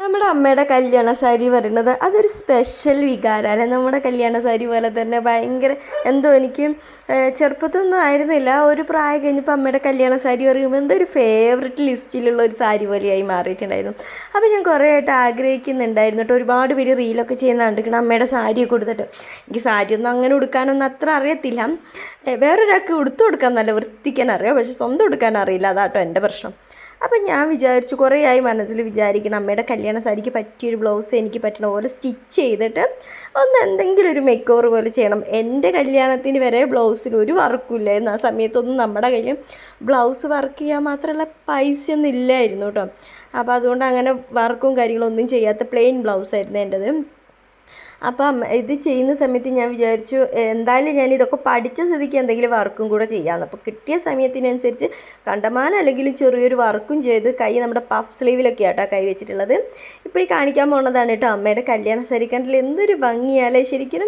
നമ്മുടെ അമ്മയുടെ കല്യാണ സാരി പറയുന്നത് അതൊരു സ്പെഷ്യൽ വികാരമല്ല. നമ്മുടെ കല്യാണ സാരി പോലെ തന്നെ ഭയങ്കര എന്തോ എനിക്ക് ചെറുപ്പത്തൊന്നും ആയിരുന്നില്ല, ഒരു പ്രായം കഴിഞ്ഞപ്പോൾ അമ്മയുടെ കല്യാണ സാരി പറയുമ്പോൾ എന്തോ ഒരു ഫേവററ്റ് ലിസ്റ്റിലുള്ള ഒരു സാരി പോലെയായി മാറിയിട്ടുണ്ടായിരുന്നു. അപ്പോൾ ഞാൻ കുറേ ആയിട്ട് ആഗ്രഹിക്കുന്നുണ്ടായിരുന്നു കേട്ടോ. ഒരുപാട് പേര് റീലൊക്കെ ചെയ്യുന്ന കണ്ടിരിക്കണം അമ്മയുടെ സാരിയൊക്കെ കൊടുത്തിട്ട്. എനിക്ക് സാരിയൊന്നും അങ്ങനെ ഉടുക്കാനൊന്നും അത്ര അറിയത്തില്ല. വേറൊരാൾക്ക് ഉടുത്തു കൊടുക്കാൻ നല്ല വൃത്തിക്കാൻ അറിയാം, പക്ഷെ സ്വന്തം ഉടുക്കാൻ അറിയില്ല. അതാട്ടോ എൻ്റെ പ്രശ്നം. അപ്പം ഞാൻ വിചാരിച്ചു, കുറേ ആയി മനസ്സിൽ വിചാരിക്കണം അമ്മയുടെ കല്യാണ സാരിക്ക് പറ്റിയൊരു ബ്ലൗസ് എനിക്ക് പറ്റണ പോലെ സ്റ്റിച്ച് ചെയ്തിട്ട് ഒന്ന് എന്തെങ്കിലും ഒരു മേക്ക് ഓവർ പോലെ ചെയ്യണം. എൻ്റെ കല്യാണത്തിന് വരെ ബ്ലൗസിന് ഒരു വർക്കും ഇല്ലായിരുന്നു. ആ സമയത്തൊന്നും നമ്മുടെ കയ്യിൽ ബ്ലൗസ് വർക്ക് ചെയ്യാൻ മാത്രമുള്ള പൈസയൊന്നും ഇല്ലായിരുന്നു കേട്ടോ. അപ്പോൾ അതുകൊണ്ട് അങ്ങനെ വർക്കും കാര്യങ്ങളൊന്നും ചെയ്യാത്ത പ്ലെയിൻ ബ്ലൗസായിരുന്നു എൻ്റെത്. അപ്പം ഇത് ചെയ്യുന്ന സമയത്ത് ഞാൻ വിചാരിച്ചു എന്തായാലും ഞാൻ ഇതൊക്കെ പഠിച്ച സ്ഥിതിക്ക് എന്തെങ്കിലും വർക്കും കൂടെ ചെയ്യാമെന്ന്. അപ്പോൾ കിട്ടിയ സമയത്തിനനുസരിച്ച് കണ്ടമാനം അല്ലെങ്കിൽ ചെറിയൊരു വർക്കും ചെയ്ത് കൈ നമ്മുടെ പഫ് സ്ലീവിലൊക്കെ ആട്ടോ കൈ വെച്ചിട്ടുള്ളത്. ഇപ്പോൾ ഈ കാണിക്കാൻ പോകുന്നതാണ് കേട്ടോ അമ്മയുടെ കല്യാണ സാരി. കണ്ടില്ല എന്തൊരു ഭംഗിയാലേ. ശരിക്കും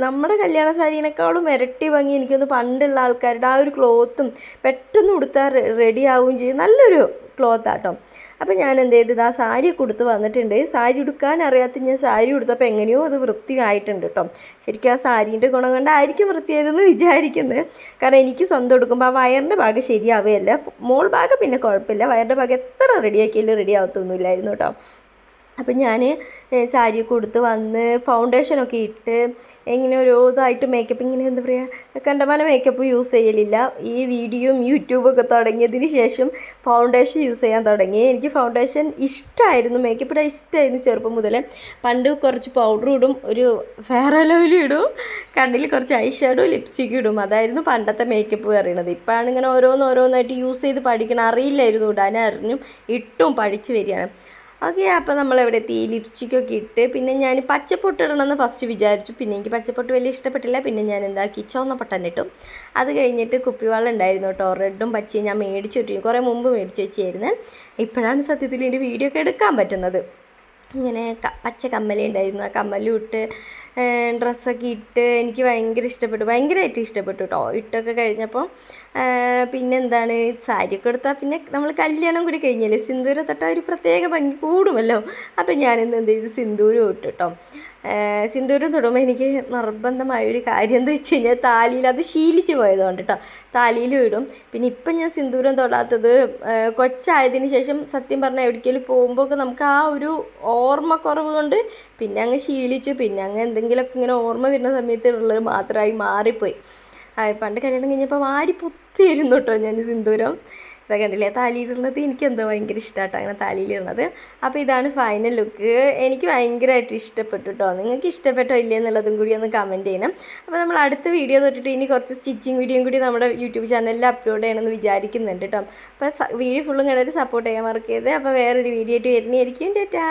നമ്മുടെ കല്യാണ സാരീനേക്കാളും ഇരട്ടി ഭംഗി എനിക്കൊന്ന് പണ്ടുള്ള ആൾക്കാരുടെ ആ ഒരു ക്ലോത്തും പെട്ടെന്ന് ഉടുത്താൽ റെഡി ആവുകയും ചെയ്യും. നല്ലൊരു ക്ലോത്താട്ടോ. അപ്പോൾ ഞാൻ എന്ത് ചെയ്തത്, ആ സാരി കൊടുത്ത് വന്നിട്ടുണ്ട്. സാരി ഉടുക്കാൻ അറിയാത്ത ഞാൻ സാരി ഉടുത്തപ്പോൾ എങ്ങനെയോ അത് വൃത്തിയായിട്ടുണ്ട് കേട്ടോ. ശരിക്കും ആ സാരീൻ്റെ ഗുണം കൊണ്ടായിരിക്കും വൃത്തിയായതെന്ന് വിചാരിക്കുന്നത്. കാരണം എനിക്ക് സ്വന്തം എടുക്കുമ്പോൾ ആ വയറിൻ്റെ ഭാഗം ശരിയാവുകയല്ല. മോൾ ഭാഗം പിന്നെ കുഴപ്പമില്ല, വയറിൻ്റെ ഭാഗം എത്ര റെഡിയാക്കിയാലും റെഡി ആവത്തൊന്നുമില്ലായിരുന്നു കേട്ടോ. അപ്പം ഞാൻ സാരിയൊക്കെ ഉടുത്ത് വന്ന് ഫൗണ്ടേഷനൊക്കെ ഇട്ട് ഇങ്ങനെ ഓരോതായിട്ട് മേക്കപ്പ്, ഇങ്ങനെ എന്താ പറയുക, കണ്ടമാനം മേക്കപ്പ് യൂസ് ചെയ്യലില്ല. ഈ വീഡിയോയും യൂട്യൂബൊക്കെ തുടങ്ങിയതിന് ശേഷം ഫൗണ്ടേഷൻ യൂസ് ചെയ്യാൻ തുടങ്ങി. എനിക്ക് ഫൗണ്ടേഷൻ ഇഷ്ടമായിരുന്നു, മേക്കപ്പ് ഇടാൻ ഇഷ്ടമായിരുന്നു ചെറുപ്പം മുതലേ. പണ്ട് കുറച്ച് പൗഡർ ഇടും, ഒരു ഫെയർ ആൻഡ് ലവ്ലി ഇടും, കണ്ണിൽ കുറച്ച് ഐ ഷാഡോ ലിപ്സ്റ്റിക്ക് ഇടും. അതായിരുന്നു പണ്ടത്തെ മേക്കപ്പ് പറയുന്നത്. ഇപ്പോഴാണ് ഇങ്ങനെ ഓരോന്നായിട്ട് യൂസ് ചെയ്ത് പഠിക്കണം. അറിയില്ലായിരുന്നു ഇടാനറിഞ്ഞും ഇട്ടും പഠിച്ച് വരികയാണ്. ഓക്കെ, അപ്പോൾ നമ്മളെവിടെ എത്തി, ലിപ്സ്റ്റിക്കൊക്കെ ഇട്ട് പിന്നെ ഞാൻ പച്ചപ്പൊട്ട് ഇടണമെന്ന് ഫസ്റ്റ് വിചാരിച്ചു. പിന്നെ എനിക്ക് പച്ചപ്പൊട്ട് വലിയ ഇഷ്ടപ്പെട്ടില്ല. പിന്നെ ഞാൻ എന്താക്കി, ചുവന്ന പൊട്ടൻ ഇട്ടു. അത് കഴിഞ്ഞിട്ട് കുപ്പിവെള്ളം ഉണ്ടായിരുന്നു കേട്ടോ, റെഡും പച്ചയും ഞാൻ മേടിച്ച് വെച്ചു, കുറേ മുമ്പ് മേടിച്ച് വെച്ചായിരുന്നു. ഇപ്പോഴാണ് സത്യത്തിൽ ഇതിൻ്റെ വീഡിയോ ഒക്കെ എടുക്കാൻ പറ്റുന്നത്. ഇങ്ങനെ പച്ച കമ്മല ഉണ്ടായിരുന്നു, ആ കമ്മലും ഇട്ട് ഡ്രസ്സൊക്കെ ഇട്ട് എനിക്ക് ഭയങ്കര ഇഷ്ടപ്പെട്ടു, ഭയങ്കരമായിട്ട് ഇഷ്ടപ്പെട്ടു കേട്ടോ. ഇട്ടൊക്കെ കഴിഞ്ഞപ്പോൾ പിന്നെന്താണ്, സാരിയൊക്കെ എടുത്താൽ പിന്നെ നമ്മൾ കല്യാണം കൂടി കഴിഞ്ഞല്ലേ, സിന്ദൂരം തൊട്ടാൽ ഒരു പ്രത്യേക ഭംഗി കൂടുമല്ലോ. അപ്പം ഞാനിന്ന് എന്ത് ചെയ്തു, സിന്ദൂരം ഇട്ടു കേട്ടോ. സിന്ദൂരം തൊടുമ്പോൾ എനിക്ക് നിർബന്ധമായൊരു കാര്യം എന്താ വെച്ച് കഴിഞ്ഞാൽ, താലിയിൽ അത് ശീലിച്ച് പോയതുകൊണ്ട് കേട്ടോ താലിയിലും ഇടും. പിന്നെ ഇപ്പം ഞാൻ സിന്ദൂരം തൊടാത്തത് കൊച്ചായതിന് ശേഷം സത്യം പറഞ്ഞാൽ എവിടേക്കെങ്കിലും പോകുമ്പോൾ നമുക്ക് ആ ഒരു ഓർമ്മക്കുറവ് കൊണ്ട് പിന്നെ അങ്ങ് ശീലിച്ചു. പിന്നെ അങ്ങ് എന്തെങ്കിലുമൊക്കെ ഇങ്ങനെ ഓർമ്മ വരുന്ന സമയത്ത് ഉള്ളത് മാത്രമായി മാറിപ്പോയി. പണ്ട് കല്യാണം കഴിഞ്ഞപ്പോൾ വാരി പൊത്തിയിരുന്നു കേട്ടോ ഞാൻ സിന്ദൂരം. ഇതൊക്കെ കണ്ടില്ലേ താലിയിലിടുന്നത്, എനിക്കെന്തോ ഭയങ്കര ഇഷ്ടമാട്ടോ അങ്ങനെ താലിയിലിടുന്നത്. അപ്പോൾ ഇതാണ് ഫൈനൽ ലുക്ക്. എനിക്ക് ഭയങ്കരമായിട്ട് ഇഷ്ടപ്പെട്ടു കേട്ടോ. നിങ്ങൾക്ക് ഇഷ്ടപ്പെട്ടോ ഇല്ലേ എന്നുള്ളതും കൂടി ഒന്ന് കമൻറ്റ് ചെയ്യണം. അപ്പോൾ നമ്മൾ അടുത്ത വീഡിയോ തൊട്ടിട്ട് ഇനി കുറച്ച് സ്റ്റിച്ചിങ് വീഡിയോയും കൂടി നമ്മുടെ യൂട്യൂബ് ചാനലിൽ അപ്ലോഡ് ചെയ്യണമെന്ന് വിചാരിക്കുന്നുണ്ട് കേട്ടോ. അപ്പോൾ വീഡിയോ ഫുള്ളും കണ്ടിട്ട് സപ്പോർട്ട് ചെയ്യാൻ മറക്കരുത്. അപ്പോൾ വേറൊരു വീഡിയോ ആയിട്ട് വരുന്നതായിരിക്കും. ടാറ്റാ.